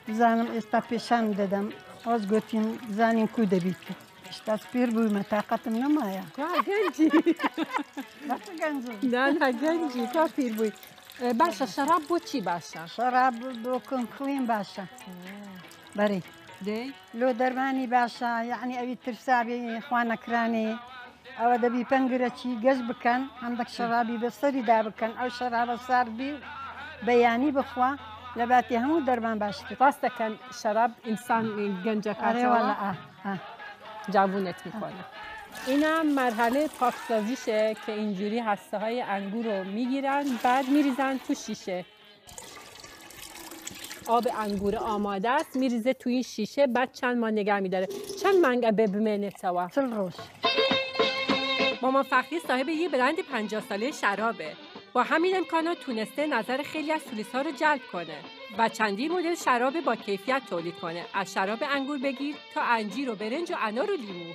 بزانم ئێستا پیشان دەدەم ئەوەش گوتیم بزانین کو دەبیت ئێستاس پێر بوویمە تااقەتم نەمایە گەنجی گەنج گەنجی کا پیر بووی باشە شەراب بۆ چی باشە شەراب بۆ کنکڵین باشە بەری دەی لۆ دەرمانی باشە یعنی ئەوی ترسابی خوا نەکرانێ ئەوە دەبی پەنگرەکی گەشت بکەن هەندێک شەرابی بەسەریدا بکەن ئەو شەرابە ساردبی بەیانی بخوا لە باتی هەموو دەرمان باشتر ڕاستەکەن شەراب ئینسان گەنجەکانەوە جوونت میکنه. اینم مرحله پاکسازیشه که اینجوری هسته های انگور رو میگیرن بعد میریزن تو شیشه. آب انگور آماده است میریزه توی این شیشه بعد چند ماه نگه میداره. چند منگه ببمنه توا؟ 40 روز. مامان فخری صاحب یه برند 50 ساله شرابه. با همین امکانات تونسته نظر خیلی از توریست‌ها رو جلب کنه و چندین مدل شراب با کیفیت تولید کنه. از شراب انگور بگیر تا انجیر و برنج و انار و لیمو.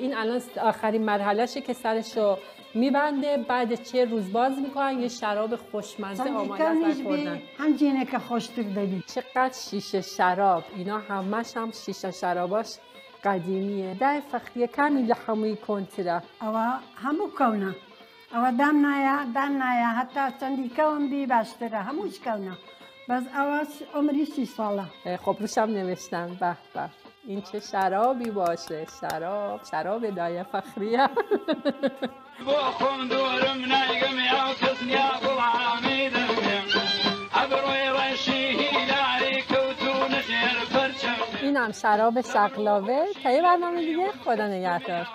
این الان آخرین مرحلهشه که سرشو میبنده بعد 40 روز باز میکنن یه شراب خوشمزه آماده است برای خوردن. همجینه که خوشتر دبی. چقدر شیشه شراب اینا همش هم شیشه شراباش قدیمیه. ده فخریه کمی لحموی کنتره. اوا همو کونه. اوا دام نایا حتی چندی کون بی باشتره هموش کونه. بس اواش عمری 6 ساله. خب روشم نوشتم به به. این چه شرابی باشه شراب دایه فخریه این هم شراب شقلاوه تا یه برنامه دیگه خدا نگهدار